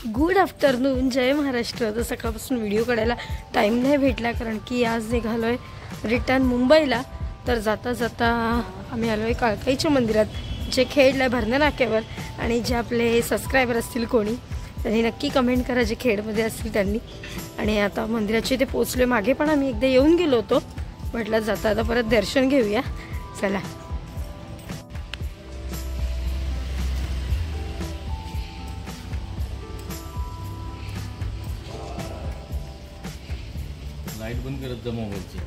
Good afternoon, जय महाराष्ट्र. तर सकाळपासून video काढायला टाईम नाही भेटला कारण की आज निघालो आहे रिटर्न मुंबईला. तर जाता जाता आम्ही आलो आहे काळकाईच्या मंदिरात, जे खेडला भरणा नाक्यावर. आणि जे आपले सबस्क्रायबर असतील कोणी त्यांनी नक्की कमेंट करा जे खेडमध्ये असतील त्यांनी. आणि आता मंदिराचे ते पोचले. मागे पण आम्ही एकदा येऊन गेलो होतो, म्हटलं जाता आता परत दर्शन घेऊया. चला. लाईट बंद करत जा मोबाईलची.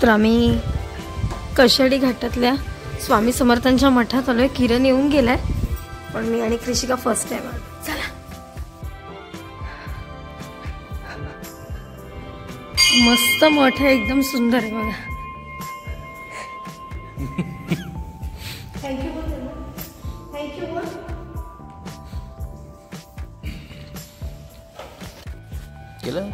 तर आम्ही कशाडी घाटातल्या स्वामी समर्थांच्या मठात आलोय. किरण येऊन गेलाय पण मी आणि कृषिका फर्स्ट टाइम आलो. चला. मस्त मठ आहे, एकदम सुंदर आहे बघा. Thank you thank you. केलं